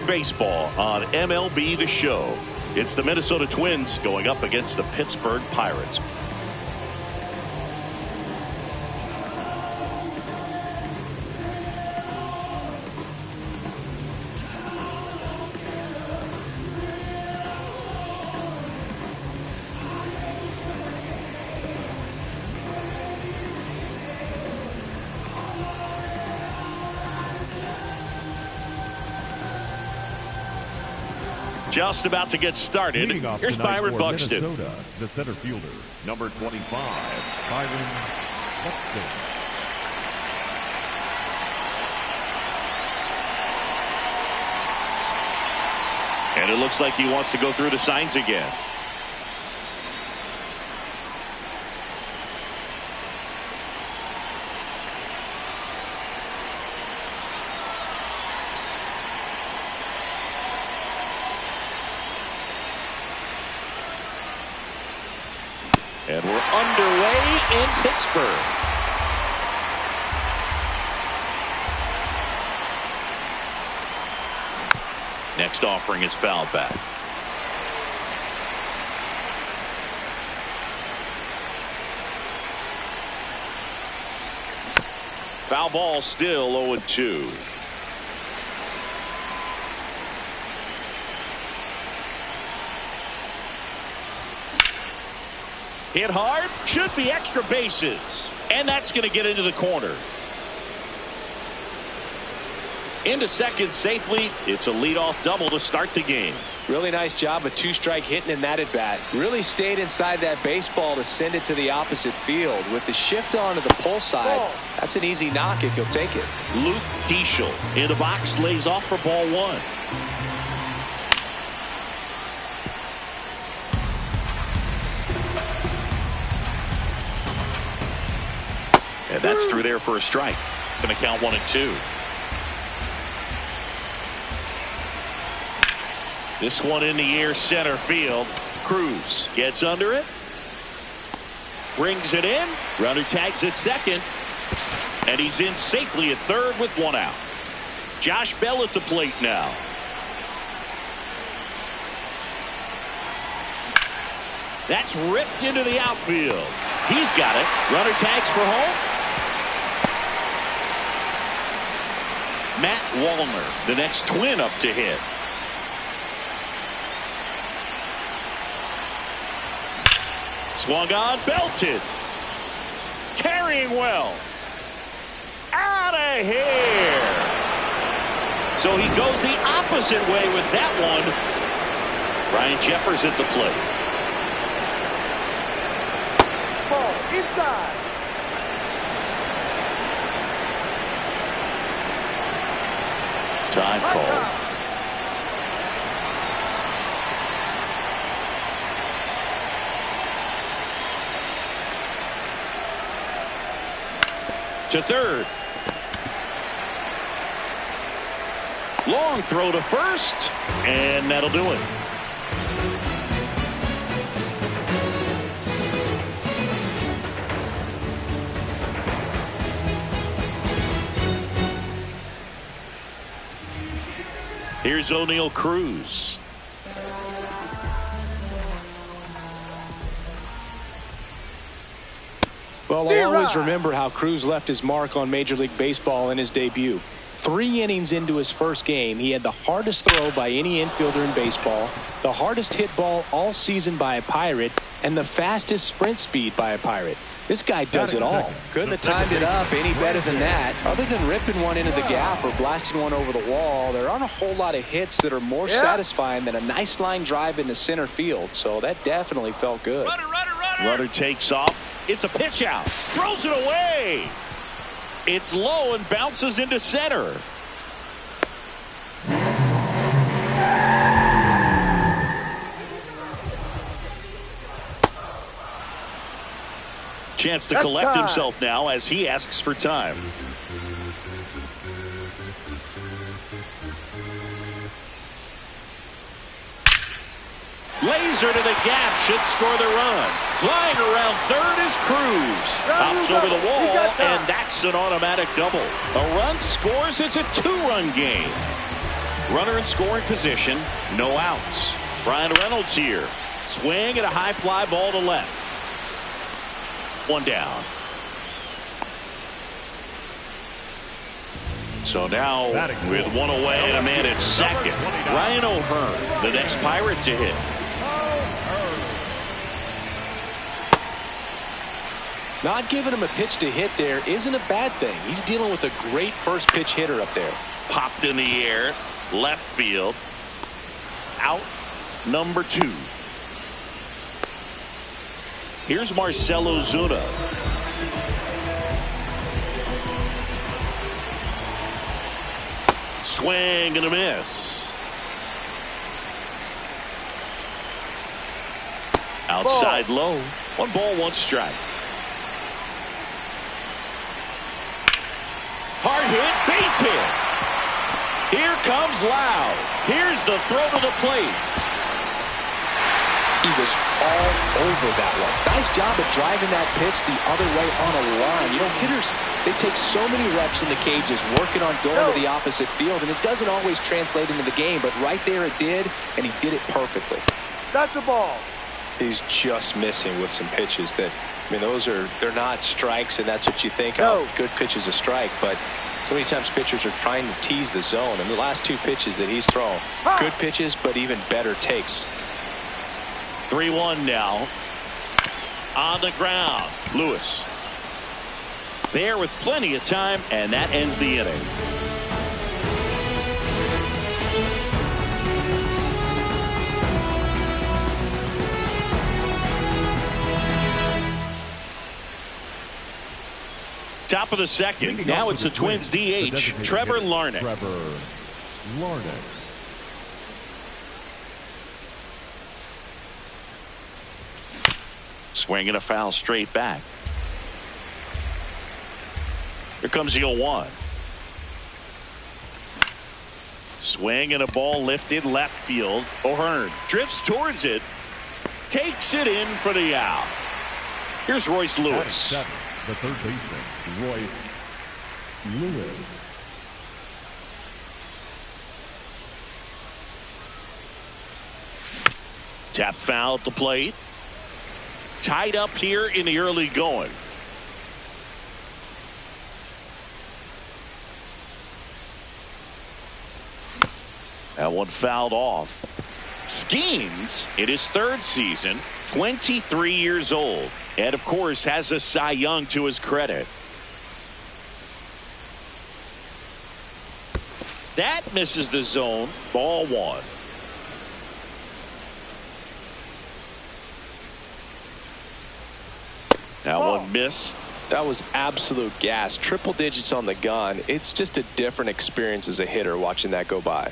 Baseball on MLB The Show. It's the Minnesota Twins going up against the Pittsburgh Pirates. Just about to get started. Here's Byron Buxton. Minnesota, the center fielder, number 25, Byron Buxton. And it looks like he wants to go through the signs again. And we're underway in Pittsburgh. Next offering is fouled back. Foul ball, still 0-2. Hit hard, should be extra bases. And that's going to get into the corner. Into second safely. It's a leadoff double to start the game. Really nice job of two-strike hitting in that at-bat. Really stayed inside that baseball to send it to the opposite field. With the shift on to the pull side, that's an easy knock if you'll take it. Luke Keeschel in the box, lays off for ball one. And that's through there for a strike. Going to count 1-2. This one in the air, center field. Cruz gets under it. Brings it in. Runner tags at second. And he's in safely at third with one out. Josh Bell at the plate now. That's ripped into the outfield. He's got it. Runner tags for home. Matt Wallner, the next Twin up to hit. Swung on, belted. Carrying well. Out of here. So he goes the opposite way with that one. Ryan Jeffers at the plate. Ball inside. Time call. To third. Long throw to first. And that'll do it. Here's O'Neal Cruz. Well, I'll always remember how Cruz left his mark on Major League Baseball in his debut. 3 innings into his first game, he had the hardest throw by any infielder in baseball, the hardest hit ball all season by a Pirate, and the fastest sprint speed by a Pirate. This guy does it all. Couldn't have timed it up any better than that. Other than ripping one into the gap or blasting one over the wall, there aren't a whole lot of hits that are more satisfying than a nice line drive into center field. So that definitely felt good. Runner takes off. It's a pitch out. Throws it away. It's low and bounces into center. Chance to collect himself now as he asks for time. Laser to the gap, should score the run. Flying around third is Cruz. Hops over the wall, and that's an automatic double. A run scores, it's a 2-run game. Runner in scoring position. No outs. Bryan Reynolds here. Swing and a high fly ball to left. One down. So now with one away and a man at second, Ryan O'Hearn, the next Pirate to hit. Not giving him a pitch to hit there isn't a bad thing. He's dealing with a great first pitch hitter up there. Popped in the air, left field. Out number 2. Here's Marcell Ozuna. Swing and a miss. Outside low. 1 ball, 1 strike. Hard hit, base hit. Here comes Loud. Here's the throw to the plate. He was all over that one. Nice job of driving that pitch the other way on a line. You know, hitters, they take so many reps in the cages working on going to the opposite field, and it doesn't always translate into the game, but right there it did, and he did it perfectly. That's a ball. He's just missing with some pitches that, I mean, they're not strikes, and that's what you think of. Good pitch is a strike, but so many times pitchers are trying to tease the zone, and the last 2 pitches that he's thrown, good pitches, but even better takes. 3-1 now. On the ground. Lewis. There with plenty of time, and that ends the inning. Top of the second. Now it's the Twins DH, Trevor Larnach. Swinging a foul straight back. Here comes the 0-1. Swing and a ball lifted left field. O'Hearn drifts towards it. Takes it in for the out. Here's Royce Lewis. The third baseman, Royce Lewis. Tap foul at the plate. Tied up here in the early going. That one fouled off. Skeens in his 3rd season, 23 years old, and of course has a Cy Young to his credit. That misses the zone. Ball 1. That one missed. That was absolute gas. Triple digits on the gun. It's just a different experience as a hitter watching that go by.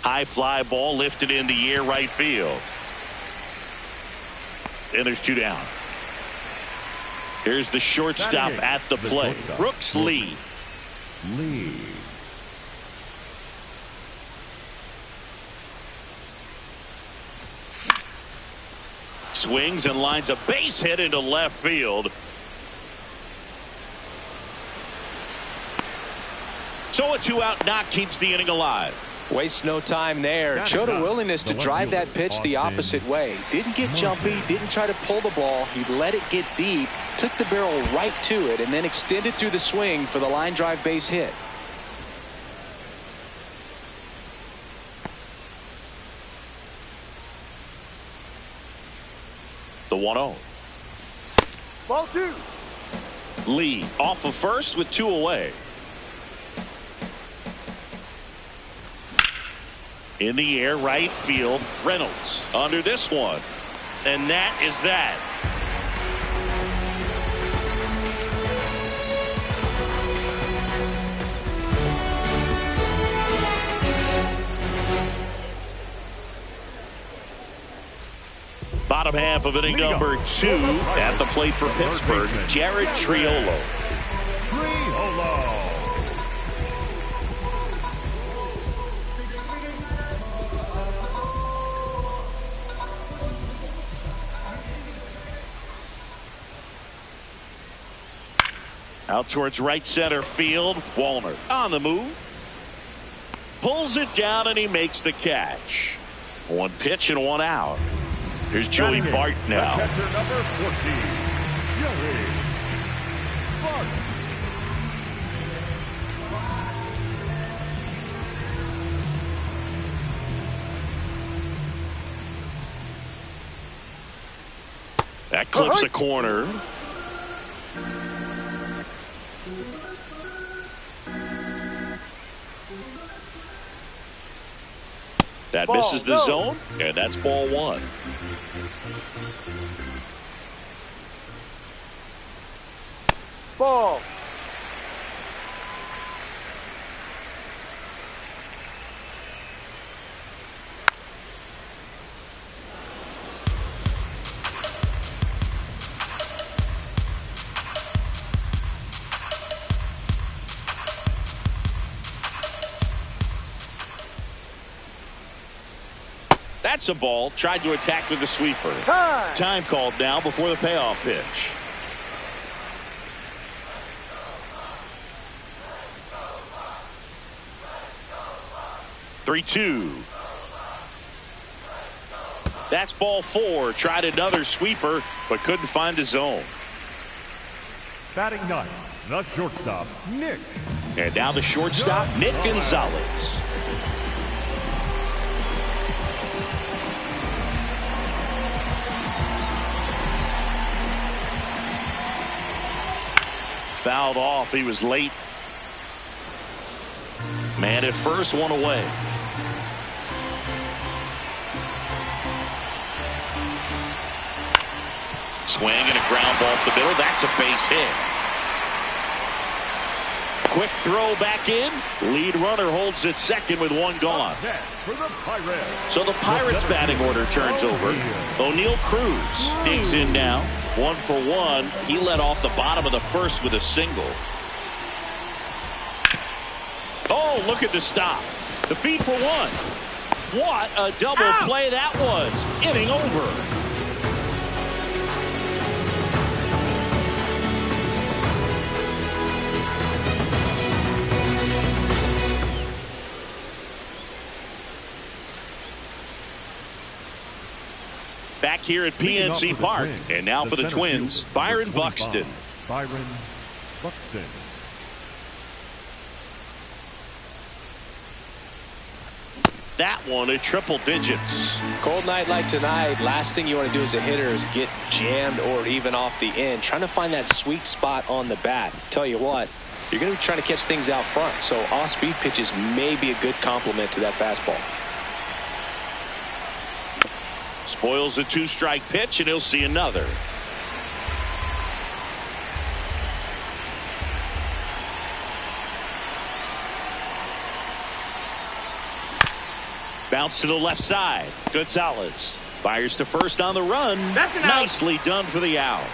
High fly ball lifted in the air right field. And there's 2 down. Here's the shortstop at the plate. Brooks Lee. Swings and lines a base hit into left field. So a 2-out knock keeps the inning alive. Wastes no time there. Showed a willingness to drive that pitch the opposite way. Didn't get jumpy, didn't try to pull the ball. He let it get deep, took the barrel right to it, and then extended through the swing for the line drive base hit. The 1-0. Ball 2. Lee off of first with 2 away. In the air right field. Reynolds under this one. And that is that. Bottom half of inning number 2 at the plate for Pittsburgh, Jared Triolo. Out towards right center field. Wallner on the move. Pulls it down and he makes the catch. One pitch and one out. Here's Joey Bart now. Catcher number 14, Joey Bart. That clips the corner. That misses the zone, and that's ball one. Ball. That's a ball. Tried to attack with the sweeper. Time called now before the payoff pitch. Three-two. That's ball four. Tried another sweeper, but couldn't find a zone. Batting ninth, the shortstop, Nick. And now the shortstop, Nick Gonzalez. Fouled off. He was late. Man at first, one away. Swing and a ground ball up the middle. That's a base hit. Quick throw back in. Lead runner holds at second with one gone. For the Pirates. So the Pirates batting order turns over. O'Neal Cruz digs in now. 1 for 1. He led off the bottom of the first with a single. Oh, look at the stop. The feed for one. What a double play that was. Inning over. Back here at PNC Park, and now for the Twins, Byron Buxton. Byron Buxton. That one at triple digits. Cold night like tonight, last thing you want to do as a hitter is get jammed or even off the end. Trying to find that sweet spot on the bat. Tell you what, you're going to be trying to catch things out front, so off-speed pitches may be a good complement to that fastball. Spoils a two-strike pitch, and he'll see another. Bounce to the left side. Gonzalez fires to first on the run. Nicely done for the out.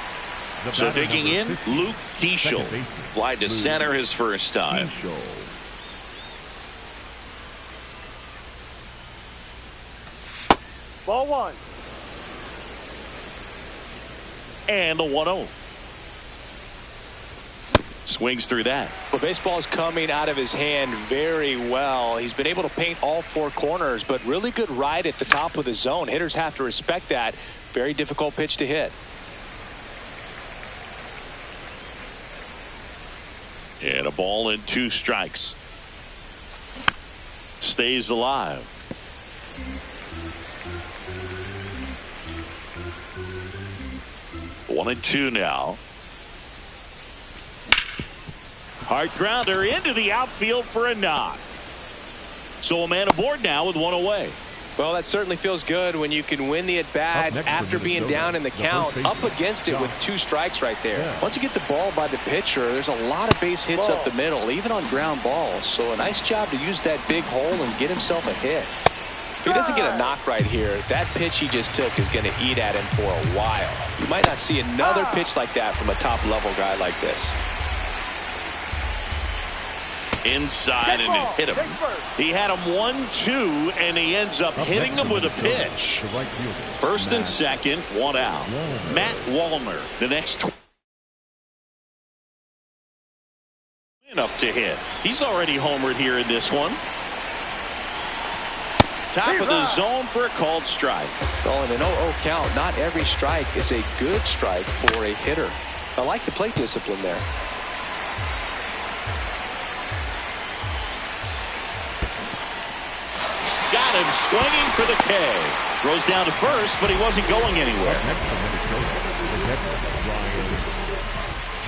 So digging in, Luke Keeschel. Fly to center his first time. Ball one. And a 1-0. Swings through that. Well, baseball is coming out of his hand very well. He's been able to paint all four corners, but really good ride at the top of the zone. Hitters have to respect that. Very difficult pitch to hit. And a ball and 2 strikes. Stays alive. One and 2 now. Hard grounder into the outfield for a knock. So a man aboard now with one away. Well, that certainly feels good when you can win the at-bat after being down in the count, up against it with 2 strikes right there. Yeah. Once you get the ball by the pitcher, there's a lot of base hits up the middle, even on ground balls. So a nice job to use that big hole and get himself a hit. If he doesn't get a knock right here, that pitch he just took is going to eat at him for a while. You might not see another pitch like that from a top-level guy like this. Inside and it hit him. He had him 1-2 and he ends up hitting him with a pitch. First and second, one out. Matt Wallner, the next Up to hit. He's already homered here in this one. Top of the zone for a called strike. Well, in an 0-0 count, not every strike is a good strike for a hitter. I like the plate discipline there. Got him swinging for the K. Throws down to first, but he wasn't going anywhere.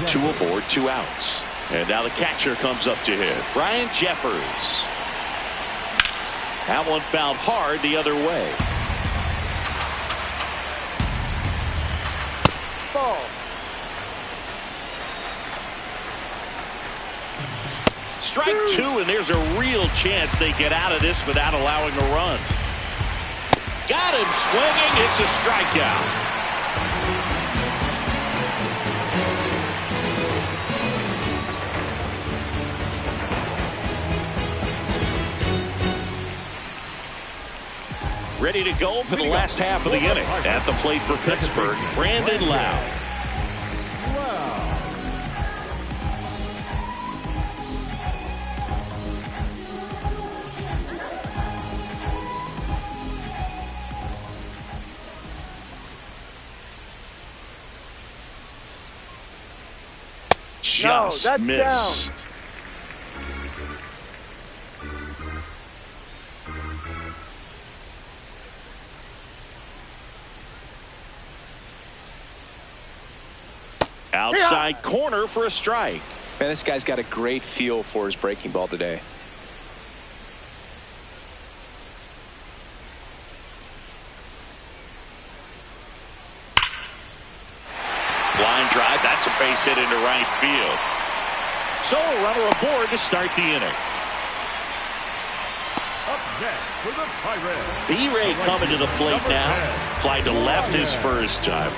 2 aboard, 2 outs. And now the catcher comes up to hit. Ryan Jeffers. That one fouled hard the other way. Ball. Strike 2, and there's a real chance they get out of this without allowing a run. Got him swinging. It's a strikeout. Ready to go for the last half of the inning. At the plate for Pittsburgh, Brandon Lowe. Just missed. Down. Outside corner for a strike. Man, this guy's got a great feel for his breaking ball today. Line drive. That's a base hit into right field. So a runner aboard to start the inning. Up next for the Pirates. B-Ray coming to the plate now. Fly to left his first time.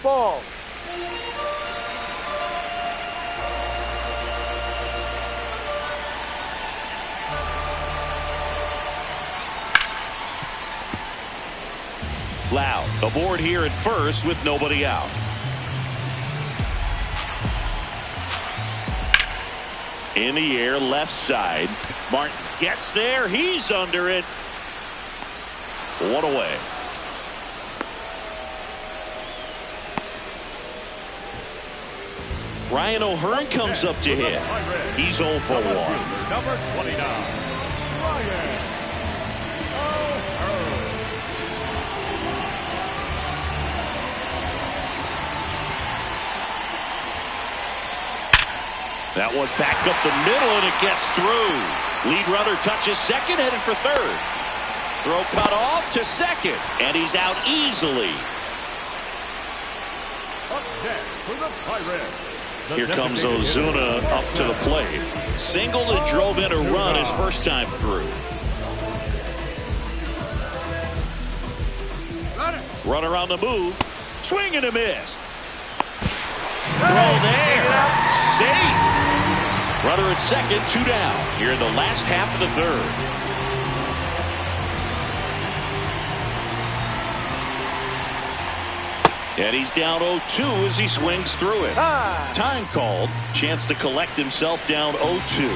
Ball. Loud aboard here at first with nobody out. In the air, left side. Martin gets there. He's under it. 1 away. Ryan O'Hearn comes up to hit. He's 0 for 1. Number 29, Ryan O'Hearn. That one back up the middle, and it gets through. Lead runner touches second, headed for third. Throw cut off to second, and he's out easily. Up next for the Pirates. Here comes Ozuna up to the plate. Singled and drove in a run his first time through. Runner on the move. Swing and a miss. Throw there. Safe. Runner at second, 2 down. Here in the last half of the third. And he's down 0-2 as he swings through it. Time called. Chance to collect himself down 0-2.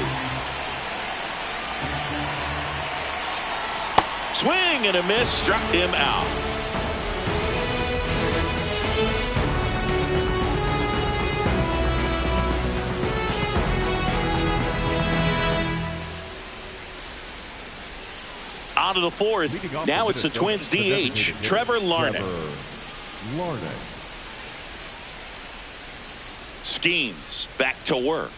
Swing and a miss. Struck him out. On to the fourth. Now it's the Twins DH, Trevor Larnach. Skeens back to work.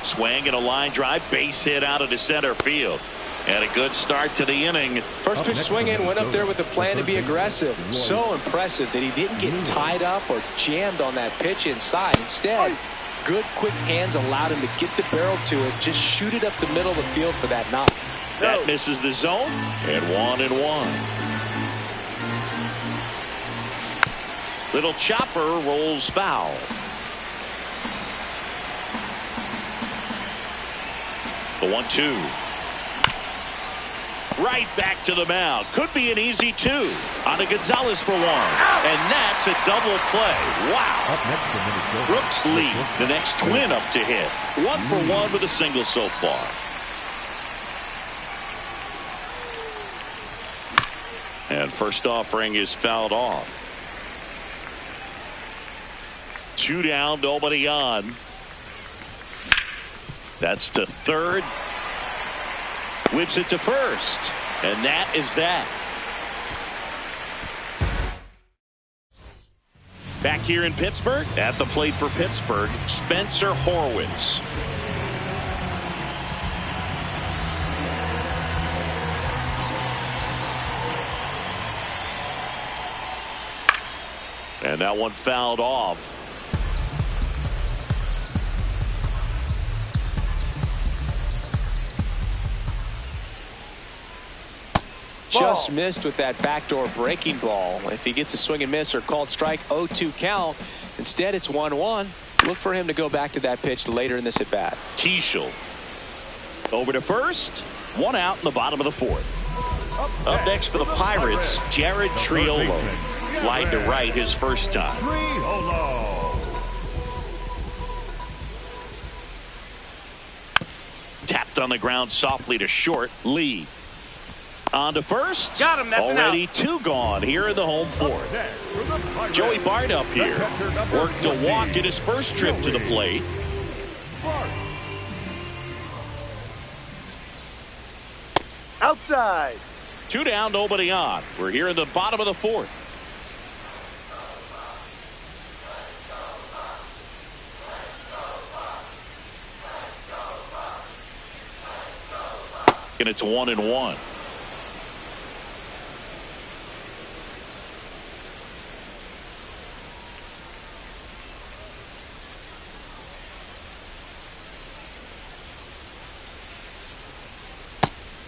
Swing and a line drive, base hit out of the center field. And a good start to the inning. First pitch swing in, went up there with a plan to be aggressive. So impressive that he didn't get tied up or jammed on that pitch inside. Instead, good quick hands allowed him to get the barrel to it, just shoot it up the middle of the field for that knock. That misses the zone, and 1-1. Little chopper rolls foul. The 1-2. right back to the mound. Could be an easy 2. On to Gonzalez for 1. And that's a double play. Wow. Up next for Minnesota, Brooks lead. The next Twin up to hit. 1 for 1 with a single so far. And first offering is fouled off. 2 down, nobody on. That's to third. Whips it to first. And that is that. Back here in Pittsburgh, at the plate for Pittsburgh, Spencer Horwitz. And that one fouled off. Just missed with that backdoor breaking ball. If he gets a swing and miss or called strike, 0-2 count. Instead, it's 1-1. Look for him to go back to that pitch later in this at bat. Keishel over to first. 1 out in the bottom of the 4th. Up next for the Pirates, Jared Triolo. Flied to right his first time. Tapped on the ground softly to short. Lee. On to first. Got him. That's already 2 gone here in the home 4th. Joey Bart up here. Worked a walk in his first trip to the plate. Outside. 2 down, nobody on. We're here in the bottom of the 4th. And it's 1-1.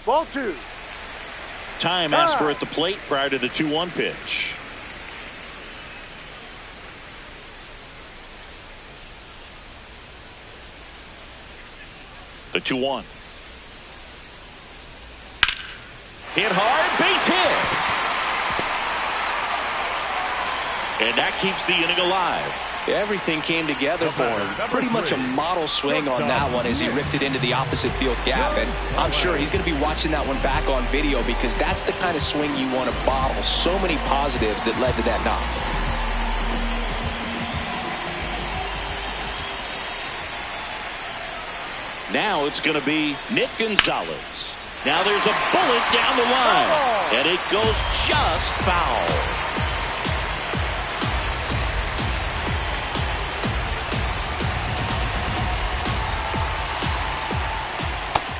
Ball 2. Time asked for at the plate prior to the 2-1 pitch. The 2-1. Hit hard, base hit. And that keeps the inning alive. Everything came together for him. Pretty much a model swing on that one as he ripped it into the opposite field gap. And I'm sure he's going to be watching that one back on video because that's the kind of swing you want to bottle. So many positives that led to that knock. Now it's going to be Nick Gonzalez. Now there's a bullet down the line. And it goes just foul.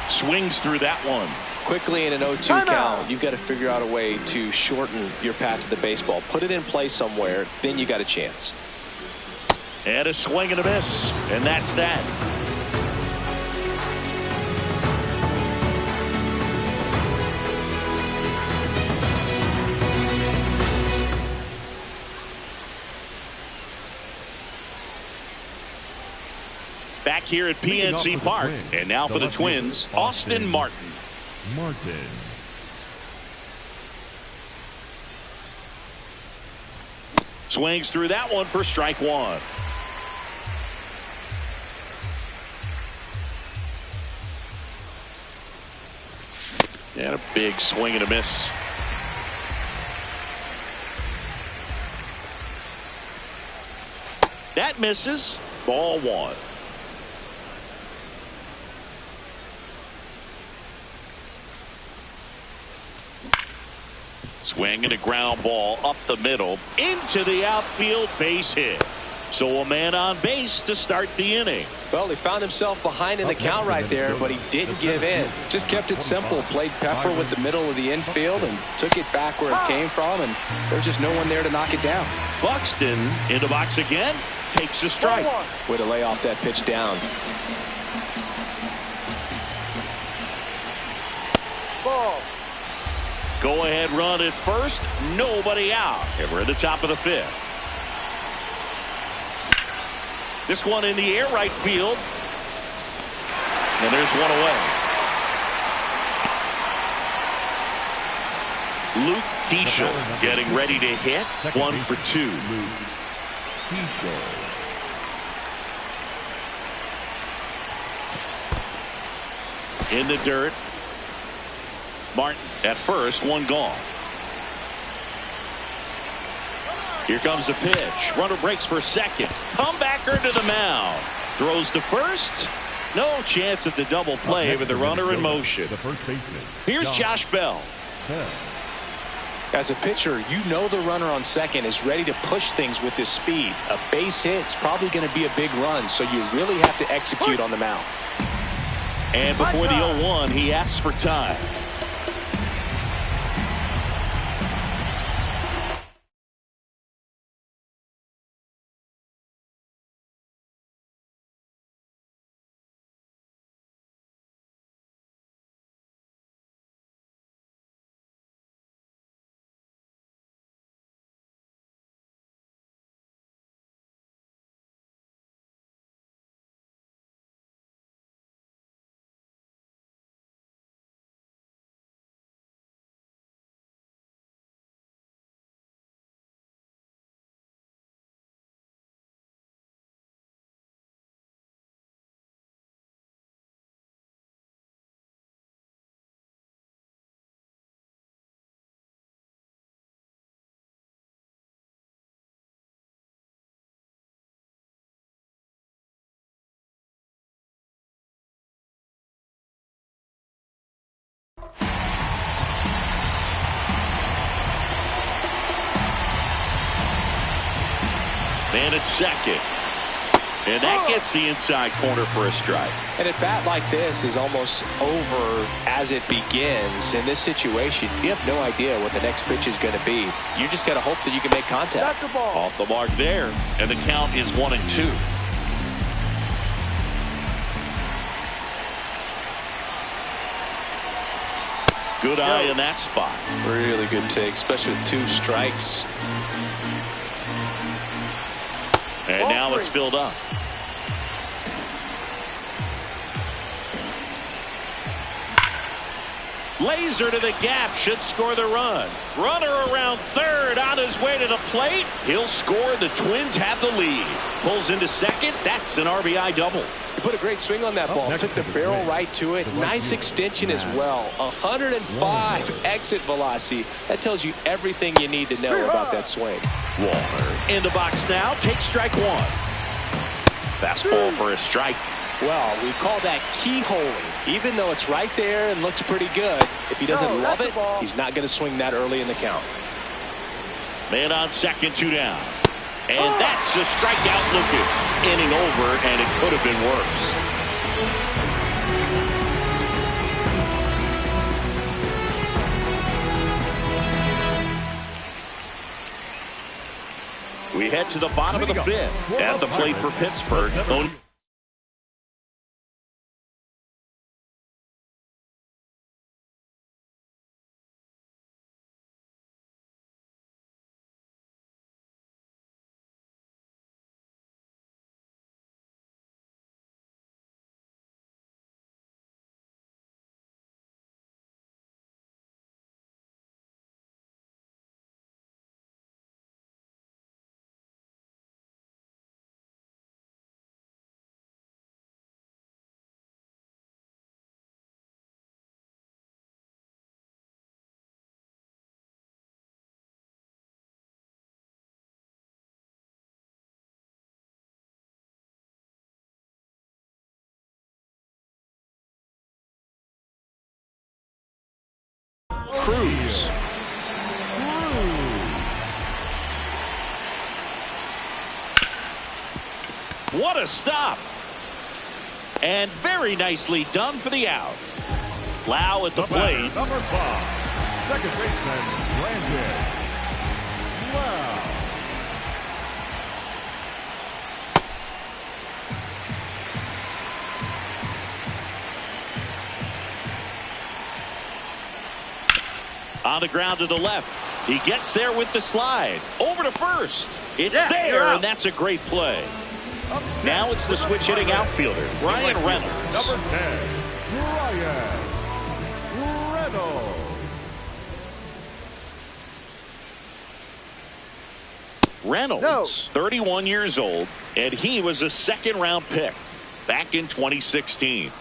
Swings through that one. Quickly in an 0-2 count, you've got to figure out a way to shorten your path to the baseball. Put it in play somewhere, then you got a chance. And a swing and a miss. And that's that. Back here at PNC Park. And now for the Twins, Austin Martin. Swings through that one for strike 1. And a big swing and a miss. That misses. Ball 1. Swing and a ground ball up the middle into the outfield, base hit. So a man on base to start the inning. Well, he found himself behind in the count right there, but he didn't give in. Just kept it simple. Played pepper with the middle of the infield and took it back where it came from, and there's just no one there to knock it down. Buxton in the box again. Takes a strike. Way to lay off that pitch down. Ball. Go ahead run at first. Nobody out. And we're at the top of the 5th. This one in the air right field. And there's one away. Luke Keeschel getting ready to hit. 1 for 2. In the dirt. Martin at first, 1 gone. Here comes the pitch. Runner breaks for second. Comebacker to the mound. Throws to first. No chance at the double play with the runner in motion. Here's Josh Bell. As a pitcher, you know the runner on second is ready to push things with his speed. A base hit's probably going to be a big run, so you really have to execute on the mound. And before the 0-1, he asks for time. And it's second. And that gets the inside corner for a strike. And a bat like this is almost over as it begins. In this situation, you have no idea what the next pitch is going to be. You just got to hope that you can make contact. The ball. Off the mark there. And the count is 1-2. Good eye in that spot. Really good take, especially with 2 strikes. And now it's filled up. Laser to the gap should score the run. Runner around third on his way to the plate. He'll score. The Twins have the lead. Pulls into second. That's an RBI double. He put a great swing on that ball. Took the barrel right to it. Nice extension as well. 105 exit velocity. That tells you everything you need to know about that swing. Walker in the box now. Takes strike 1. Fastball for a strike. Well, we call that keyholing. Even though it's right there and looks pretty good, if he doesn't love it, he's not going to swing that early in the count. Man on second, 2 down. And that's a strikeout looking. Inning over, and it could have been worse. We head to the bottom of the 5th. At the plate for Pittsburgh. Cruz. What a stop. And very nicely done for the out. Lau at the plate. Number 5, second baseman, Brandon Lau. On the ground to the left. He gets there with the slide. Over to first. It's there, and that's a great play. Now it's the switch hitting outfielder, Ryan Reynolds. Number 10, Ryan Reynolds. Reynolds, 31 years old, and he was a second-round pick back in 2016.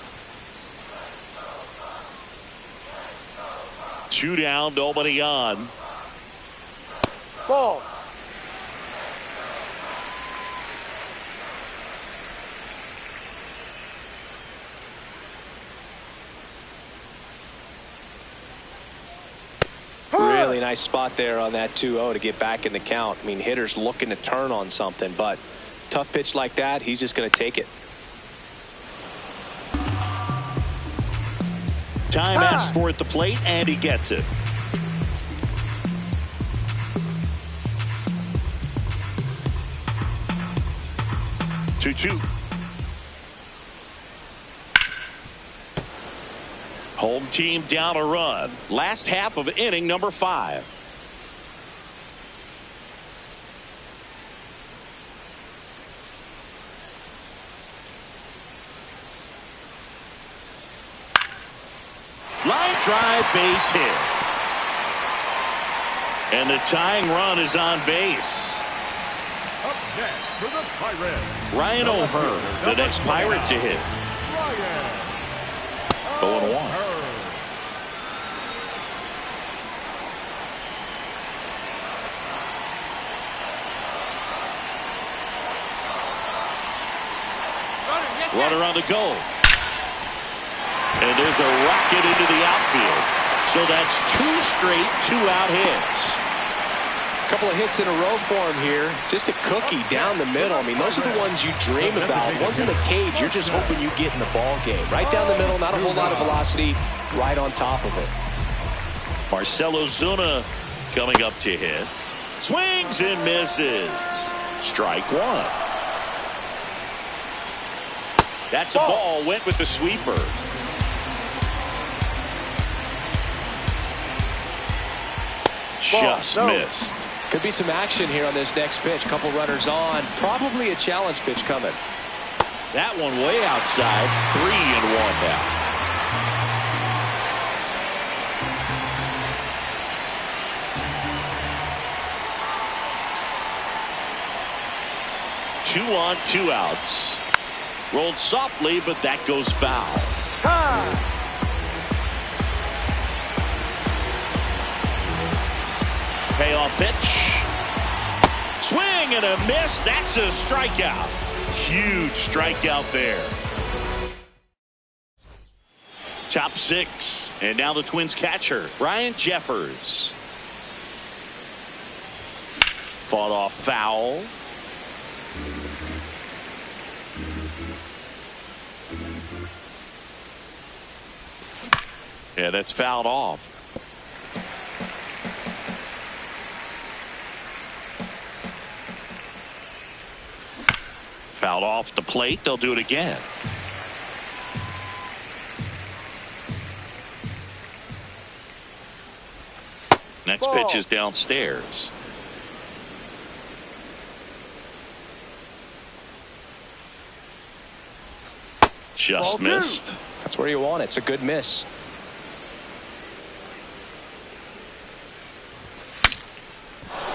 2 down, nobody on. Ball. Really nice spot there on that 2-0 to get back in the count. I mean, hitters looking to turn on something, but tough pitch like that, he's just going to take it. Time asked for at the plate, and he gets it. Two. Home team down a run. Last half of inning number 5. Line drive, base hit. And the tying run is on base. Up next for the Pirates, Ryan O'Hearn, the next Pirate to hit. Ryan 0-1. O'Hearn. Runner on the go. And there's a rocket into the outfield. So that's 2 straight 2-out hits. A couple of hits in a row for him here. Just a cookie down the middle. I mean, those are the ones you dream about. Ones in the cage, you're just hoping you get in the ball game. Right down the middle, not a whole lot of velocity, right on top of it. Marcell Ozuna coming up to hit. Swings and misses. Strike 1. That's a ball. Went with the sweeper. Just missed. Could be some action here on this next pitch. Couple runners on. Probably a challenge pitch coming. That one way outside. 3-1 now. 2 on, 2 outs. Rolled softly, but that goes foul. Payoff pitch. Swing and a miss. That's a strikeout. Huge strikeout there. Top 6. And now the Twins catcher, Ryan Jeffers. Fought off foul. Yeah, that's fouled off. Fouled off the plate. They'll do it again. Next pitch is downstairs. Just missed. That's where you want it. It's a good miss.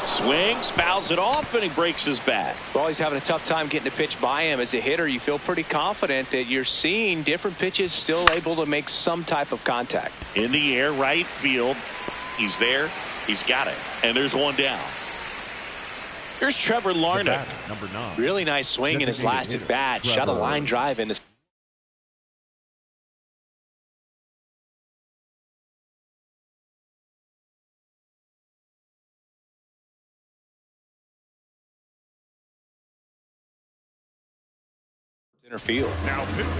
Swings, fouls it off, and he breaks his bat. Well, he's having a tough time getting a pitch by him. As a hitter, you feel pretty confident that you're seeing different pitches still able to make some type of contact. In the air, right field. He's there. He's got it. And there's one down. Here's Trevor Larnach. Number 9. Really nice swing in his last at bat. Shot a line drive into center field.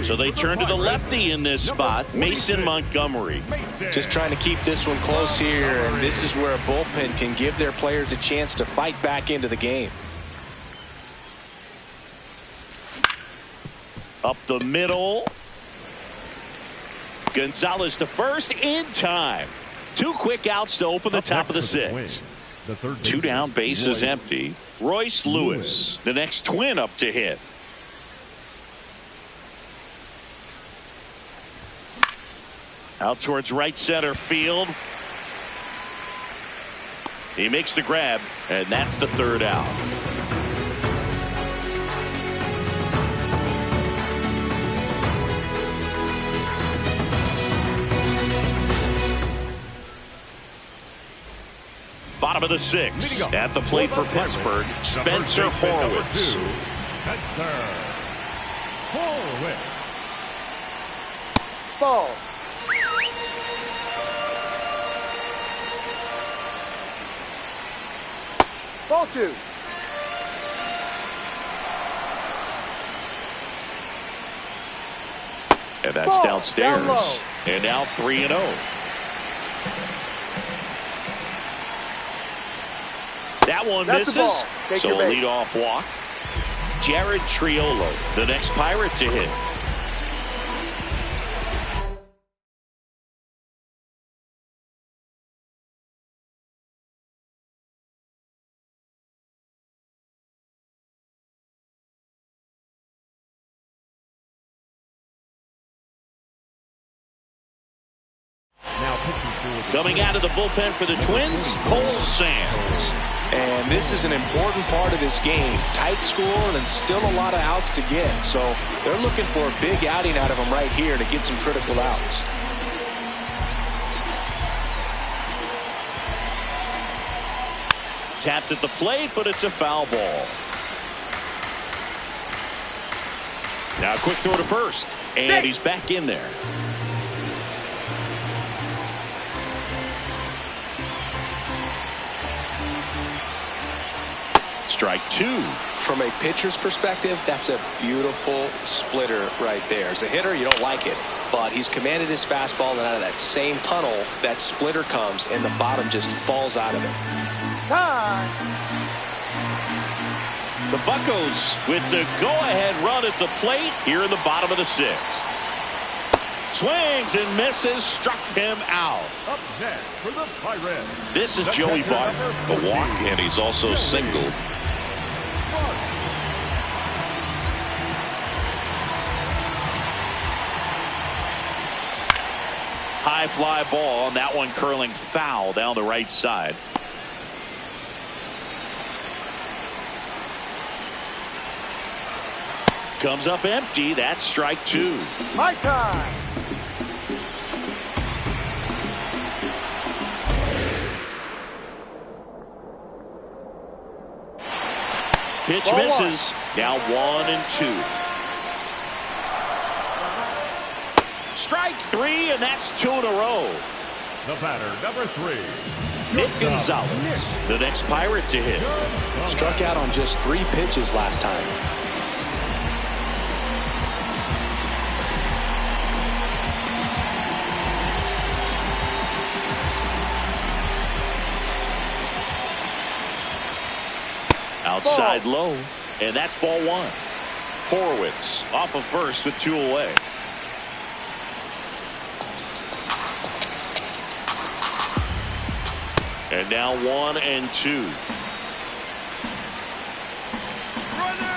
So they turn to the lefty in this spot, Mason Montgomery. Just trying to keep this one close here, and this is where a bullpen can give their players a chance to fight back into the game. Up the middle. Gonzalez to first in time. 2 quick outs to open the top of the 6th. 2 down, base is empty. Royce Lewis, the next Twin up to hit. Out towards right center field. He makes the grab, and that's the 3rd out. bottom of the sixth. At the plate for Pittsburgh, Spencer Horwitz. Spencer Horwitz. Ball. Ball 2. And that's Ball, downstairs. down low. And now 3-0. That one That's the misses. ball. Take So your a base. leadoff walk. Jared Triolo, the next Pirate to hit. Coming out of the bullpen for the Twins, Cole Sands. And this is an important part of this game. Tight score and still a lot of outs to get. So they're looking for a big outing out of him right here to get some critical outs. Tapped at the plate, but it's a foul ball. Now a quick throw to first. And he's back in there. Strike 2. From a pitcher's perspective, that's a beautiful splitter right there. As a hitter, you don't like it, but he's commanded his fastball, and out of that same tunnel, that splitter comes, and the bottom just falls out of it. Time. The Buccos with the go-ahead run at the plate here in the bottom of the sixth. Swings and misses, struck him out. Up next for the Pirates. This is Joey Bart, a walk, and he's also singled. High fly ball, and that one curling foul down the right side. Comes up empty. That's strike 2. My time. Pitch Ball misses. Now 1-2. Strike 3, and that's 2 in a row. The batter, number 3. Nick Gonzalez, the next Pirate to hit. Struck out on just 3 pitches last time. Outside low, and that's ball 1. Horwitz off of first with 2 away. And now 1-2.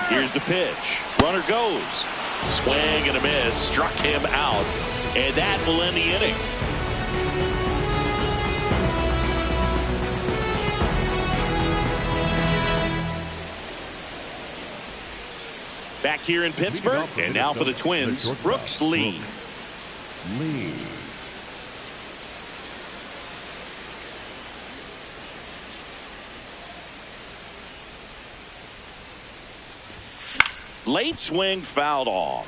Here's the pitch. Runner goes. Swing and a miss. Struck him out. And that will end the inning. Back here in Pittsburgh, and now for the Twins, Brooks Lee. Late swing fouled off.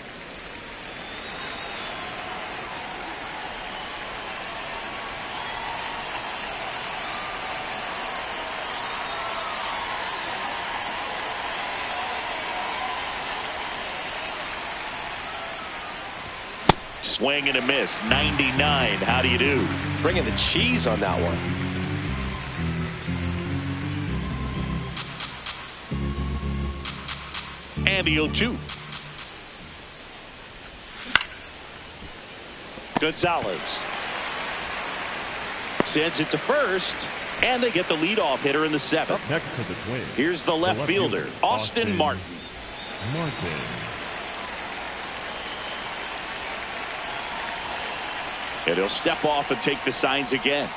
Swing and a miss. 99. How do you do? Bringing the cheese on that one. And the 0-2. Gonzalez sends it to first, and they get the leadoff hitter in the 7th. Up next for the Twins. Here's the left fielder, Austin Martin. And he'll step off and take the signs again.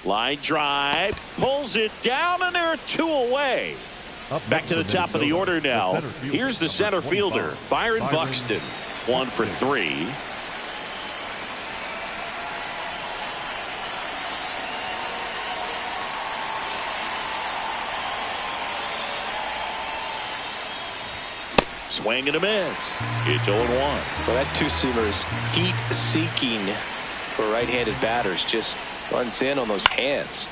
Line drive, pulls it down, and there are 2 away. Back to the top of the order now. Here's the center fielder, Byron Buxton. 1 for 3. Swing and a miss. It's 0-1. Well, that two-seamer is heat-seeking for right-handed batters. Just runs in on those hands.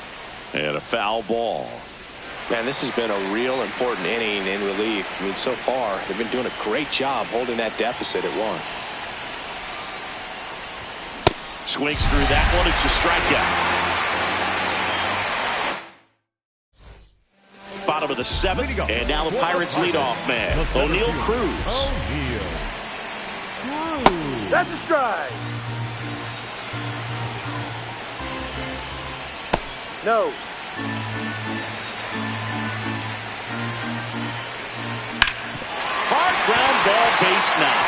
And a foul ball. Man, this has been a real important inning in relief. I mean, so far, they've been doing a great job holding that deficit at 1. Swings through that one. It's a strikeout. Bottom of the 7th, and now the Pirates leadoff man, O'Neill Cruz. That's a strike. No. Hard ground ball, base knock.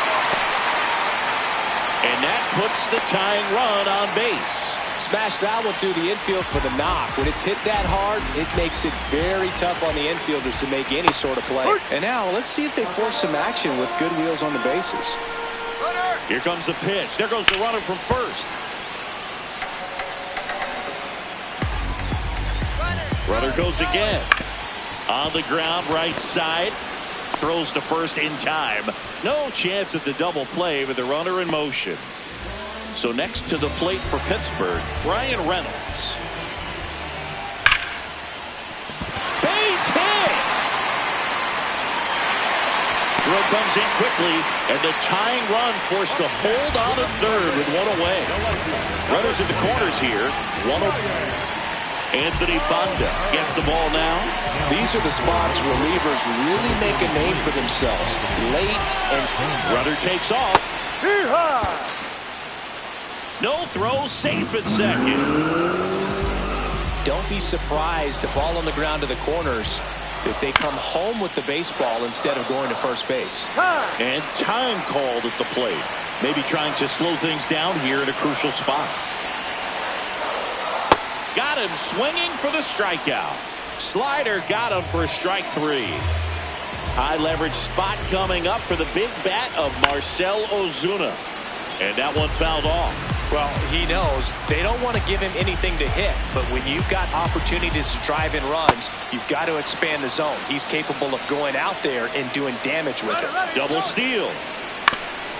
And that puts the tying run on base. Smash that one through the infield for the knock. When it's hit that hard, it makes it very tough on the infielders to make any sort of play. And now let's see if they force some action with good wheels on the bases. Here comes the pitch. There goes the runner from first. Runner goes again. On the ground, right side. Throws to first in time. No chance at the double play with the runner in motion. So next to the plate for Pittsburgh, Bryan Reynolds. Base hit! Throw comes in quickly, and the tying run forced to hold on at third with 1 away. Runners in the corners here. 1 away. Anthony Banda gets the ball now. These are the spots relievers really make a name for themselves. Late and runner takes off. Yeehaw! No throw, safe at second. Don't be surprised, a ball on the ground to the corners, if they come home with the baseball instead of going to first base. And time called at the plate. Maybe trying to slow things down here in a crucial spot. Got him swinging for the strikeout. Slider got him for strike 3. High leverage spot coming up for the big bat of Marcell Ozuna. And that one fouled off. Well, he knows they don't want to give him anything to hit, but when you've got opportunities to drive in runs, you've got to expand the zone. He's capable of going out there and doing damage with it. Double steal.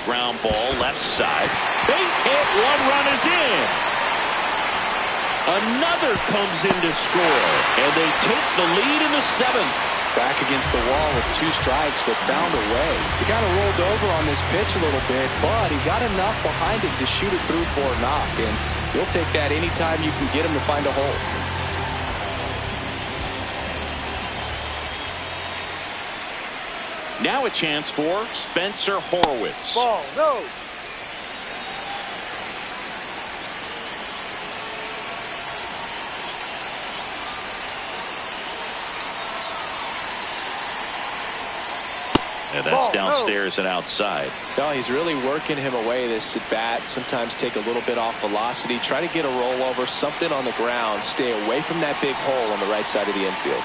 Ground ball left side. Base hit. 1 run is in. Another comes in to score, and they take the lead in the 7th. Back against the wall with 2 strikes, but found a way. He kind of rolled over on this pitch a little bit, but he got enough behind it to shoot it through for a knock, and you'll take that anytime you can get him to find a hole. Now a chance for Spencer Horwitz. Ball, no. And that's downstairs and outside. No, he's really working him away this at bat. Sometimes take a little bit off velocity. Try to get a rollover, something on the ground. Stay away from that big hole on the right side of the infield.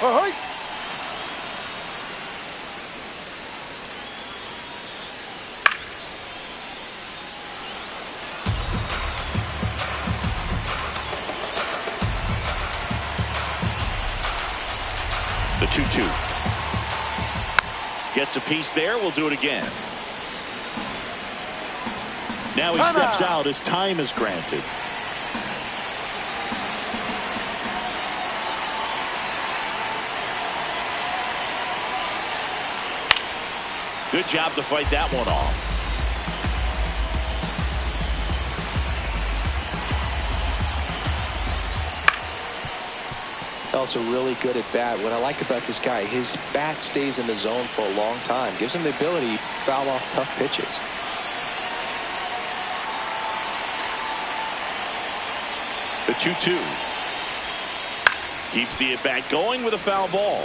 Ahoy! The 2-2. Gets a piece there. We'll do it again. Now he steps out as time is granted. Good job to fight that one off. Also really good at bat. What I like about this guy, his bat stays in the zone for a long time. Gives him the ability to foul off tough pitches. The 2-2. Keeps the at-bat going with a foul ball.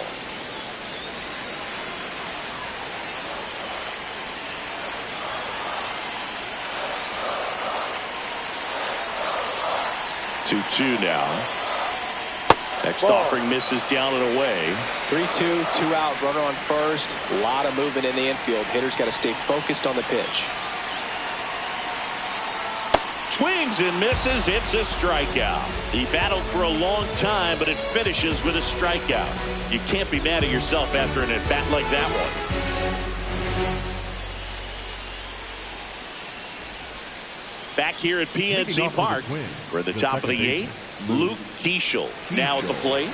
2-2 now. Next offering misses down and away. 3-2, 2 out, runner on first. A lot of movement in the infield. Hitters got to stay focused on the pitch. Swings and misses. It's a strikeout. He battled for a long time, but it finishes with a strikeout. You can't be mad at yourself after an at-bat like that one. Back here at PNC Park, we're at the top of the 8th. Luke Keeschel now at the plate.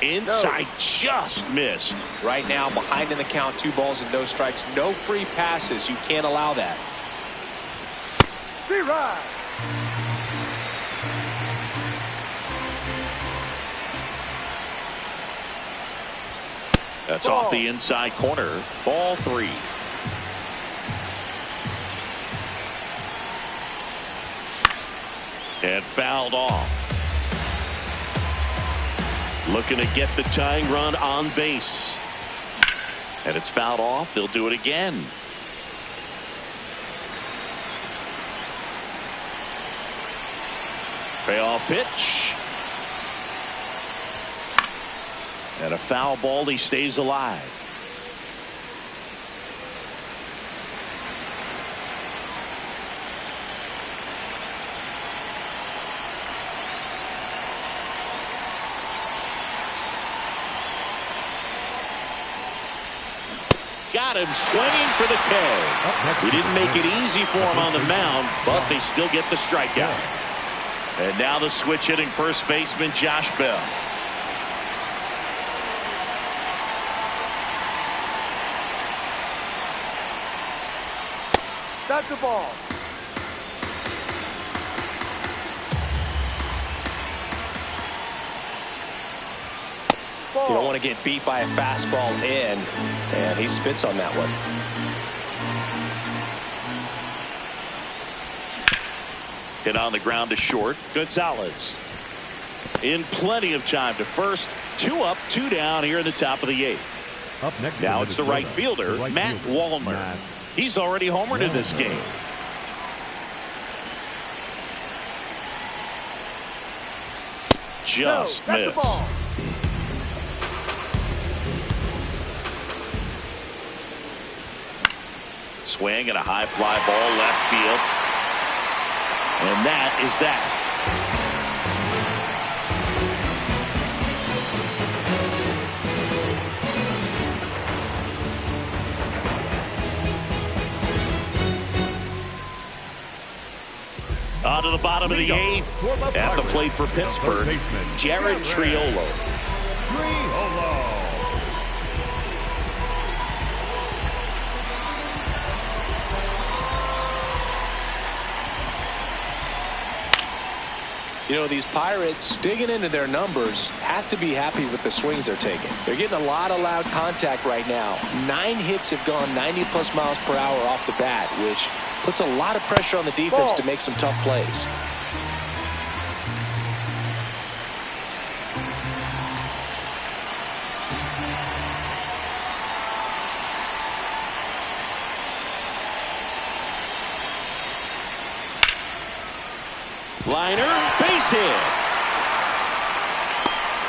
Inside, just missed. Right now, behind in the count, 2 balls and no strikes. No free passes. You can't allow that. Free ride. That's off the inside corner. Ball 3. And fouled off. Looking to get the tying run on base. And it's fouled off. They'll do it again. Payoff pitch. And a foul ball. He stays alive. Got him swinging for the K. We didn't make it easy for him on the mound, but they still get the strikeout. And now the switch hitting first baseman Josh Bell. That's a ball. You don't want to get beat by a fastball in, and he spits on that one. Hit on the ground to short. Gonzalez in plenty of time to first. 2 up, 2 down here in the top of the 8th. Up next now it's the right fielder, Matt Wallner. He's already homered in this game. Just missed. Swing and a high fly ball left field. And that is that. On to the bottom of the 8th. At the plate for Pittsburgh, Jared Triolo. You know, these Pirates, digging into their numbers, have to be happy with the swings they're taking. They're getting a lot of loud contact right now. 9 hits have gone 90+ miles per hour off the bat, which puts a lot of pressure on the defense to make some tough plays. Liner, base hit.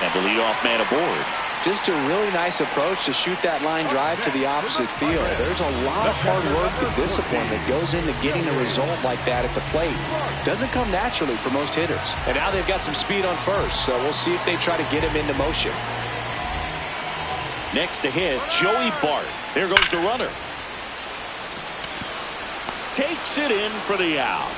And the leadoff man aboard. Just a really nice approach to shoot that line drive to the opposite field. There's a lot of hard work and discipline that goes into getting a result like that at the plate. Doesn't come naturally for most hitters. And now they've got some speed on first, so we'll see if they try to get him into motion. Next to hit, Joey Bart. There goes the runner. Takes it in for the out.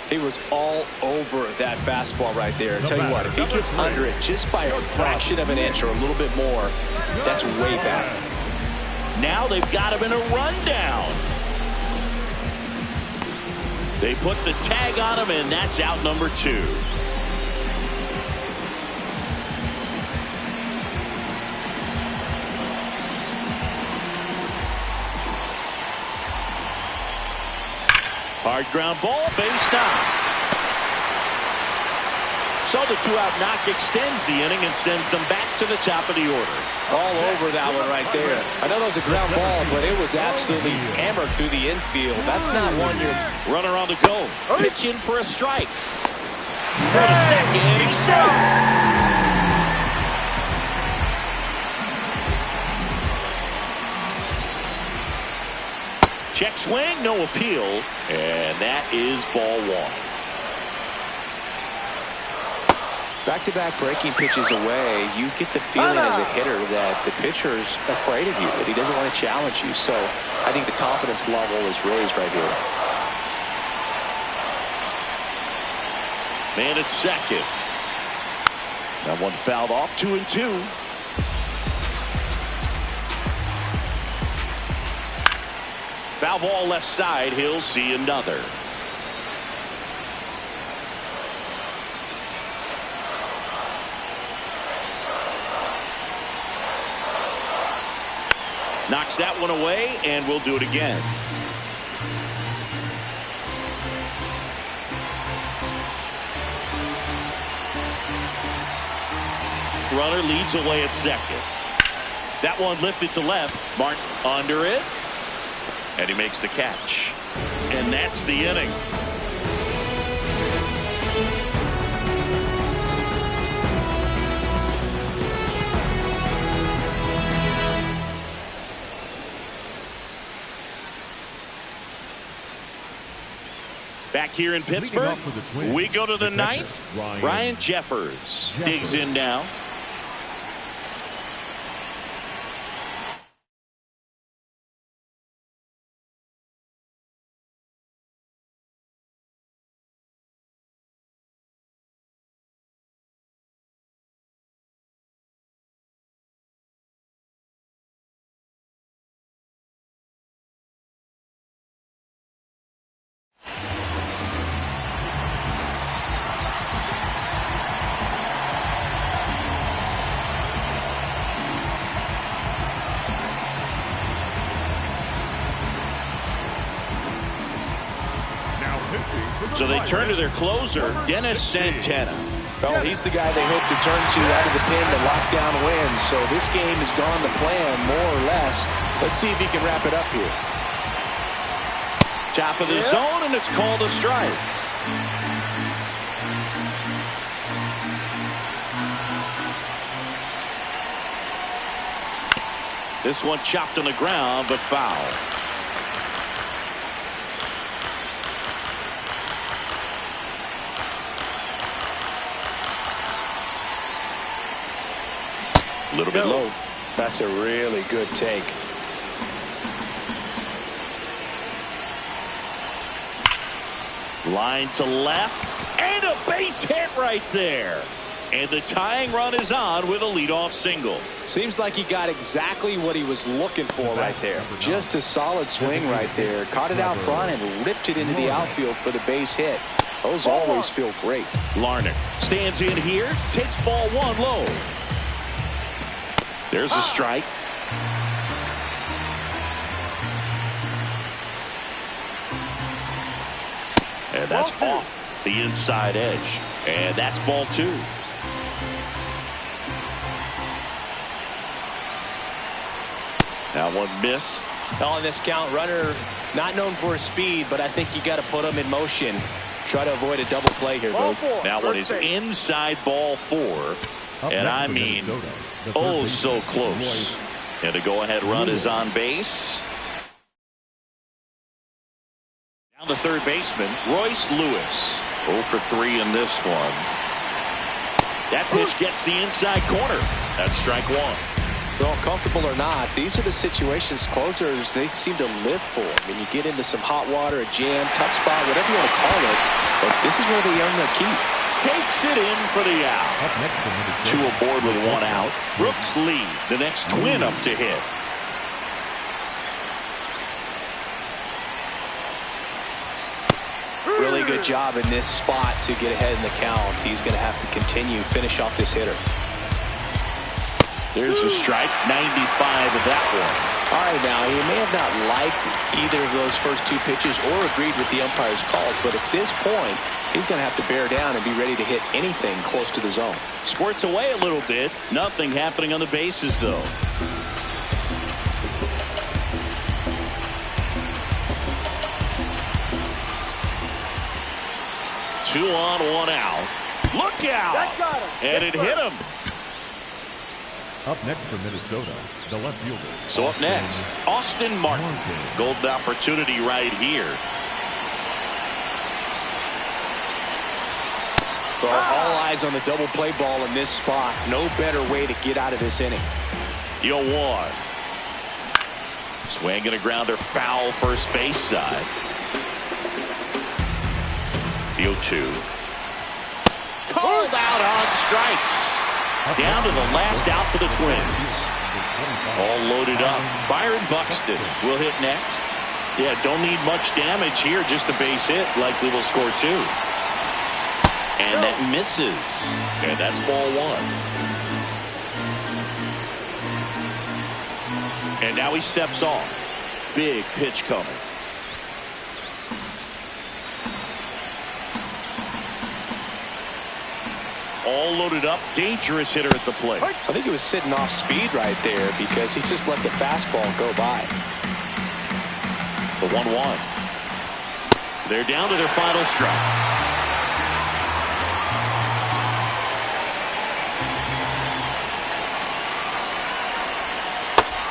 He was all over that fastball right there. I'll tell you what, if he gets under it just by a fraction of an inch or a little bit more, that's way back. Now they've got him in a rundown. They put the tag on him, and that's out number 2. Hard ground ball, base down. So the two-out knock extends the inning and sends them back to the top of the order. All over that one right there. I know that was a ground ball, but it was absolutely hammered through the infield. That's not one you're... Runner on the go. Pitch in for a strike. For the second, he's safe. Check swing, no appeal, and that is ball one. Back-to-back breaking pitches away, you get the feeling as a hitter that the pitcher's afraid of you, that he doesn't want to challenge you. So I think the confidence level is raised right here. Man at second. That one fouled off, 2-2. Foul ball left side, he'll see another. Knocks that one away, and we'll do it again. Runner leads away at second. That one lifted to left. Martin under it. And he makes the catch. And that's the inning. Back here in Pittsburgh, we go to the ninth. Ryan Jeffers digs in now. So they turn to their closer, Dennis Santana. Well, he's the guy they hope to turn to out of the pen to lock down wins. So this game has gone to plan, more or less. Let's see if he can wrap it up here. Top of the zone, and it's called a strike. This one chopped on the ground, but foul. A little bit low. That's a really good take. Line to left, and a base hit right there. And the tying run is on with a leadoff single. Seems like he got exactly what he was looking for right there. Just a solid swing right there. Caught it out front and ripped it into the outfield for the base hit. Those always feel great. Larnach stands in here, takes ball one low. There's a strike. And that's off the inside edge. And that's ball two. That one missed. On this count, runner not known for his speed, but I think you got to put him in motion. Try to avoid a double play here, Bo. That one is inside ball four. And I mean, oh, so close. And the go-ahead run is on base. Down the third baseman, Royce Lewis. 0 for 3 in this one. That pitch gets the inside corner. That's strike one. Well, comfortable or not, these are the situations closers they seem to live for. I mean, you get into some hot water, a jam, tough spot, whatever you want to call it, but this is where they earn their keep. Takes it in for the out. Two aboard with one out. Brooks Lee, the next twin up to hit. Really good job in this spot to get ahead in the count. He's going to have to continue, finish off this hitter. There's a strike, 95 of that one. All right, now, he may have not liked either of those first two pitches or agreed with the umpire's calls, but at this point, he's going to have to bear down and be ready to hit anything close to the zone. Squirts away a little bit. Nothing happening on the bases, though. Two on, one out. Look out! That got him. And it hit him. Up next for Minnesota, the left fielder. So up next, Austin Martin. Golden opportunity right here. So all eyes on the double play ball in this spot. No better way to get out of this inning. 0-1. Swing and a grounder foul first base side. 0-2. Called out on strikes. Down to the last out for the Twins. All loaded up. Byron Buxton will hit next. Yeah, don't need much damage here. Just a base hit. Likely will score two. And that misses. And that's ball one. And now he steps off. Big pitch coming. All loaded up. Dangerous hitter at the plate. I think he was sitting off speed right there because he just let the fastball go by. The 1-1. They're down to their final strike.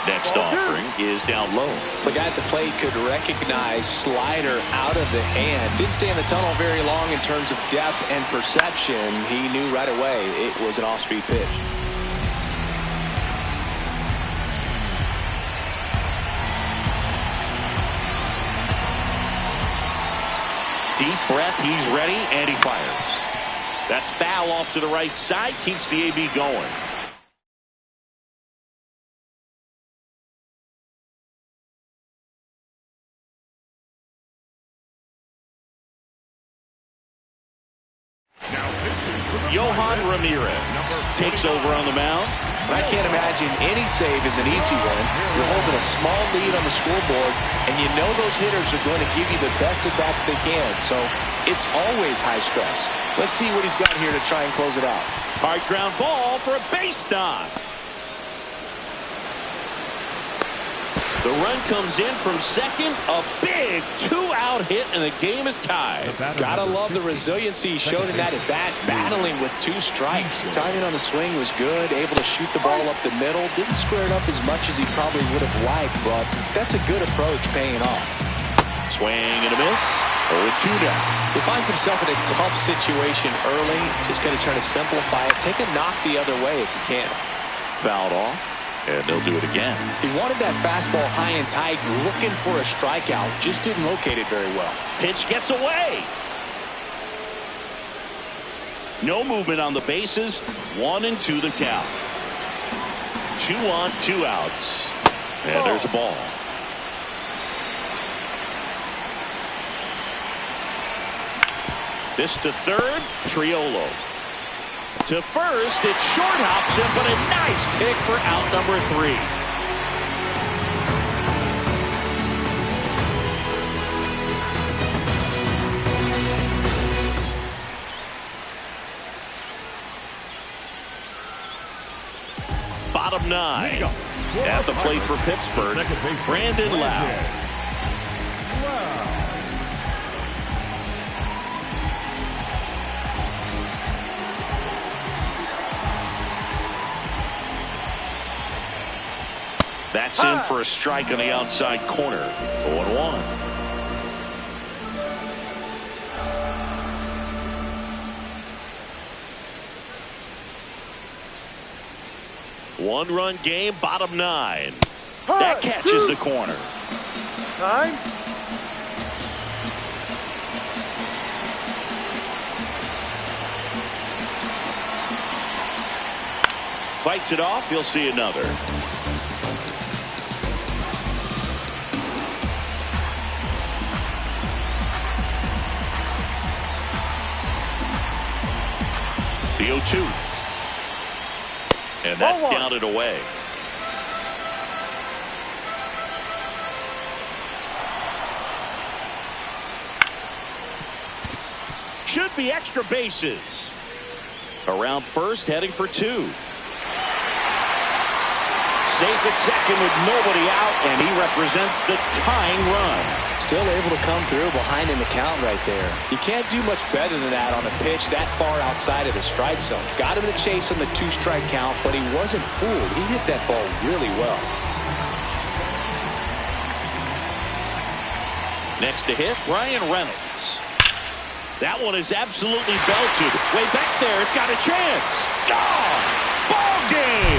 Next offering is down low. The guy at the plate could recognize slider out of the hand. Didn't stay in the tunnel very long in terms of depth and perception. He knew right away it was an off-speed pitch. Deep breath, he's ready, and he fires. That's foul off to the right side, keeps the AB going. Yohan Ramirez takes over on the mound. I can't imagine any save is an easy one. You're holding a small lead on the scoreboard, and you know those hitters are going to give you the best at-bats they can, so it's always high stress. Let's see what he's got here to try and close it out. Hard ground ball for a base knock. The run comes in from second. A big two-out hit, and the game is tied. Gotta love the resiliency he showed in that at-bat, battling with two strikes. Timing on the swing was good, able to shoot the ball up the middle. Didn't square it up as much as he probably would have liked, but that's a good approach paying off. Swing and a miss. 0-2 down. He finds himself in a tough situation early. Just going to try to simplify it. Take a knock the other way if you can. Fouled off. And they'll do it again. He wanted that fastball high and tight, looking for a strikeout. Just didn't locate it very well. Pitch gets away. No movement on the bases. 1-2 the count. 2 on, 2 outs. And there's a ball. This to third, Triolo. To first, it short hops him, but a nice pick for out number 3. Bottom 9. At the plate for Pittsburgh, Brandon Lowe. That's in for a strike on the outside corner. 0-1. One-run game, bottom 9. That catches the corner. Time. Fights it off. You'll see another. The 0-2. And that's Ball one. down and away. Should be extra bases. Around first, heading for two. Safe at second with nobody out, and he represents the tying run. Still able to come through behind in the count right there. You can't do much better than that on a pitch that far outside of the strike zone. Got him to chase on the 2-strike count, but he wasn't fooled. He hit that ball really well. Next to hit, Ryan Reynolds. That one is absolutely belted. Way back there, it's got a chance. Gone! Ball game!